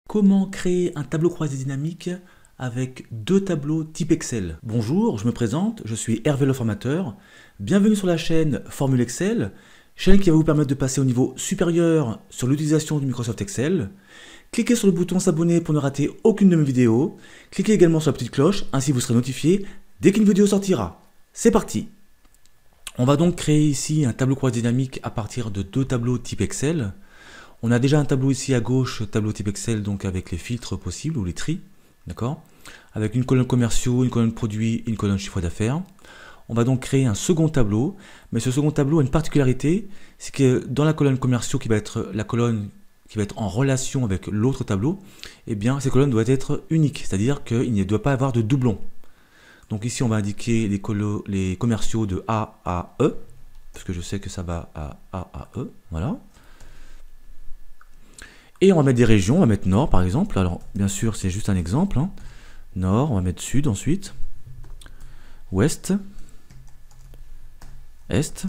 Comment créer un tableau croisé dynamique avec deux tableaux type Excel? Bonjour, je me présente, je suis Hervé le formateur. Bienvenue sur la chaîne Formule Excel, chaîne qui va vous permettre de passer au niveau supérieur sur l'utilisation du Microsoft Excel. Cliquez sur le bouton s'abonner pour ne rater aucune de mes vidéos. Cliquez également sur la petite cloche, ainsi vous serez notifié dès qu'une vidéo sortira. C'est parti! On va donc créer ici un tableau croisé dynamique à partir de deux tableaux type Excel. On a déjà un tableau ici à gauche, tableau type Excel, donc avec les filtres possibles ou les tris, d'accord? Avec une colonne commerciaux, une colonne produits, une colonne chiffre d'affaires. On va donc créer un second tableau, mais ce second tableau a une particularité, c'est que dans la colonne commerciaux, qui va être la colonne qui va être en relation avec l'autre tableau, eh bien cette colonne doit être unique, c'est-à-dire qu'il ne doit pas avoir de doublons. Donc ici on va indiquer les commerciaux de A à E, parce que je sais que ça va à A à E, voilà. Et on va mettre des régions, on va mettre Nord par exemple. Alors bien sûr c'est juste un exemple, hein. Nord, on va mettre Sud ensuite, Ouest, Est,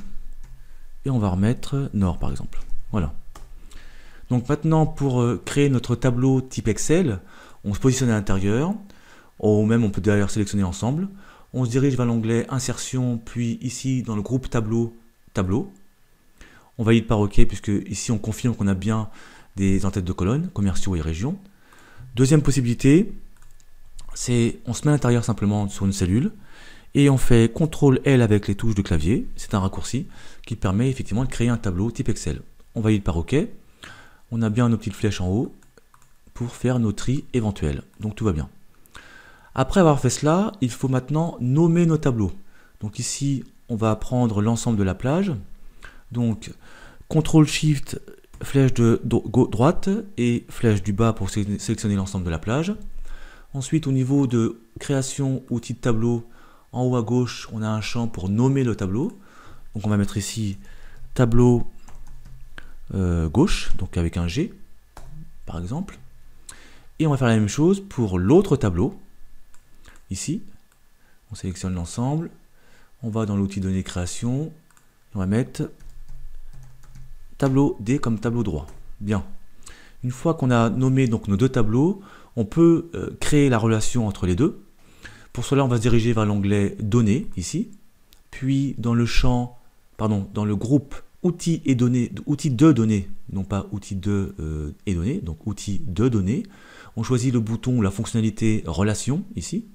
et on va remettre Nord par exemple. Voilà. Donc maintenant pour créer notre tableau type Excel, on se positionne à l'intérieur, ou même on peut d'ailleurs sélectionner ensemble. On se dirige vers l'onglet Insertion, puis ici dans le groupe Tableau, Tableau. On valide par OK, puisque ici on confirme qu'on a bien des en-têtes de colonne, commerciaux et régions. Deuxième possibilité, c'est on se met à l'intérieur simplement sur une cellule et on fait CTRL-L avec les touches de clavier. C'est un raccourci qui permet effectivement de créer un tableau type Excel. On valide par OK. On a bien nos petites flèches en haut pour faire nos tris éventuels. Donc tout va bien. Après avoir fait cela, il faut maintenant nommer nos tableaux. Donc ici, on va prendre l'ensemble de la plage. Donc CTRL-SHIFT, flèche de droite et flèche du bas pour sélectionner l'ensemble de la plage. Ensuite, au niveau de création, outils de tableau, en haut à gauche, on a un champ pour nommer le tableau. Donc on va mettre ici tableau gauche, donc avec un G, par exemple. Et on va faire la même chose pour l'autre tableau. Ici, on sélectionne l'ensemble, on va dans l'outil données création, on va mettre tableau D comme tableau droit. Bien. Une fois qu'on a nommé donc nos deux tableaux, on peut créer la relation entre les deux. Pour cela, on va se diriger vers l'onglet Données, ici, puis dans le champ, pardon, dans le groupe Outils et données, outils de données, non pas outils de et données, donc outils de données. On choisit le bouton ou la fonctionnalité Relation, ici.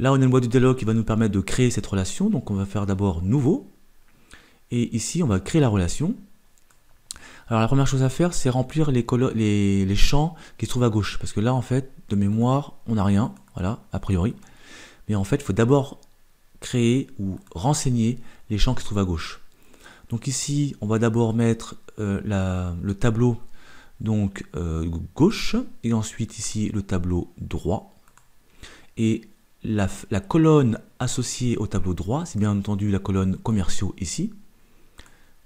Là, on a une boîte de dialogue qui va nous permettre de créer cette relation. Donc, on va faire d'abord Nouveau. Et ici, on va créer la relation. Alors, la première chose à faire, c'est remplir les champs qui se trouvent à gauche. Parce que là, en fait, de mémoire, on n'a rien. Voilà, a priori. Mais en fait, il faut d'abord créer ou renseigner les champs qui se trouvent à gauche. Donc ici, on va d'abord mettre le tableau donc gauche. Et ensuite, ici, le tableau droit. Et la colonne associée au tableau droit, c'est bien entendu la colonne commerciaux ici.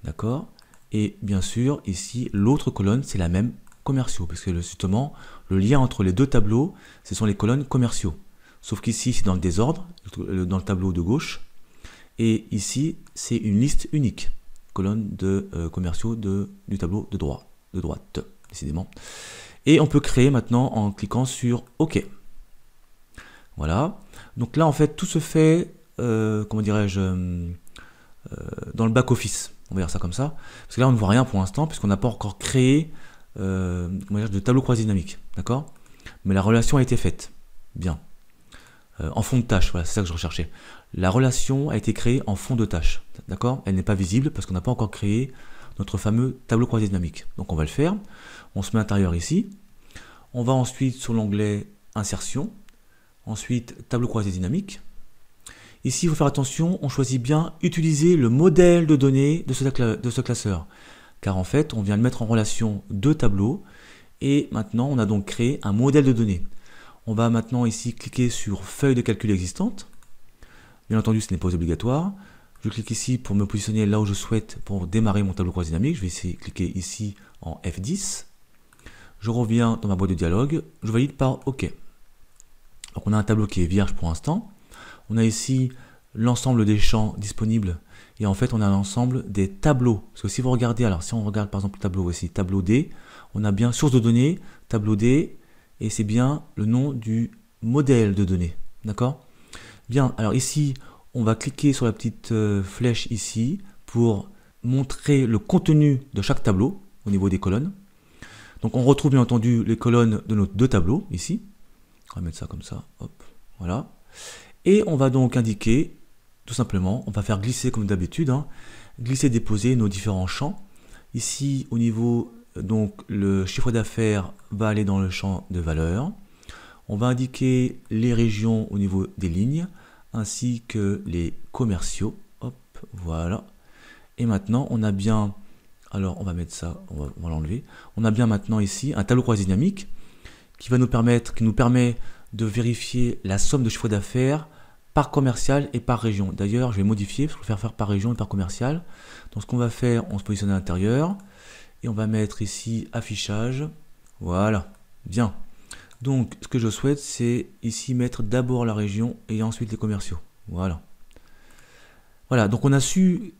D'accord? Et bien sûr, ici, l'autre colonne, c'est la même commerciaux, parce que justement, le lien entre les deux tableaux, ce sont les colonnes commerciaux. Sauf qu'ici, c'est dans le désordre, dans le tableau de gauche. Et ici, c'est une liste unique, colonne de commerciaux du tableau de droite, décidément. Et on peut créer maintenant en cliquant sur OK. Voilà. Donc là, en fait, tout se fait, comment dirais-je, dans le back-office. On va dire ça comme ça. Parce que là, on ne voit rien pour l'instant, puisqu'on n'a pas encore créé de tableau croisé dynamique. D'accord? Mais la relation a été faite. Bien. En fond de tâche, voilà, c'est ça que je recherchais. La relation a été créée en fond de tâche. D'accord? Elle n'est pas visible parce qu'on n'a pas encore créé notre fameux tableau croisé dynamique. Donc on va le faire. On se met à l'intérieur ici. On va ensuite sur l'onglet Insertion. Ensuite, tableau croisé dynamique. Ici, il faut faire attention, on choisit bien utiliser le modèle de données de ce classeur. Car en fait, on vient de mettre en relation deux tableaux. Et maintenant, on a donc créé un modèle de données. On va maintenant ici cliquer sur feuille de calcul existante. Bien entendu, ce n'est pas obligatoire. Je clique ici pour me positionner là où je souhaite pour démarrer mon tableau croisé dynamique. Je vais essayer de cliquer ici en F10. Je reviens dans ma boîte de dialogue. Je valide par OK. Donc on a un tableau qui est vierge pour l'instant. On a ici l'ensemble des champs disponibles. Et en fait, on a l'ensemble des tableaux. Parce que si vous regardez, alors si on regarde par exemple le tableau ici, tableau D, on a bien source de données, tableau D, et c'est bien le nom du modèle de données. D'accord? Bien, alors ici, on va cliquer sur la petite flèche ici pour montrer le contenu de chaque tableau au niveau des colonnes. Donc on retrouve bien entendu les colonnes de nos deux tableaux ici. On va mettre ça comme ça, hop, voilà. Et on va donc indiquer, tout simplement, on va faire glisser comme d'habitude, hein, glisser, déposer nos différents champs. Ici, au niveau, donc le chiffre d'affaires va aller dans le champ de valeur. On va indiquer les régions au niveau des lignes, ainsi que les commerciaux. Hop, voilà. Et maintenant, on a bien, alors on va mettre ça, on va l'enlever. On a bien maintenant ici un tableau croisé dynamique qui nous permet de vérifier la somme de chiffre d'affaires par commercial et par région. D'ailleurs, je vais modifier, je vais faire par région et par commercial. Donc ce qu'on va faire, on se positionne à l'intérieur et on va mettre ici affichage. Voilà, bien. Donc ce que je souhaite, c'est ici mettre d'abord la région et ensuite les commerciaux. Voilà. Voilà, donc on a su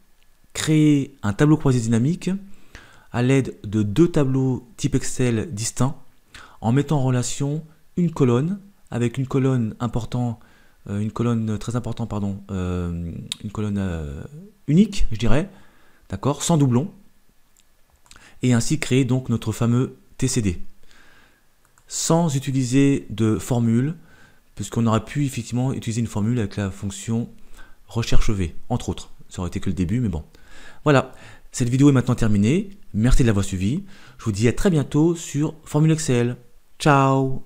créer un tableau croisé dynamique à l'aide de deux tableaux type Excel distincts en mettant en relation une colonne avec une colonne très importante, pardon, une colonne unique, je dirais, d'accord, sans doublon, et ainsi créer donc notre fameux TCD, sans utiliser de formule, puisqu'on aurait pu effectivement utiliser une formule avec la fonction recherche V, entre autres. Ça aurait été que le début, mais bon. Voilà, cette vidéo est maintenant terminée. Merci de l'avoir suivie. Je vous dis à très bientôt sur Formule Excel. Ciao!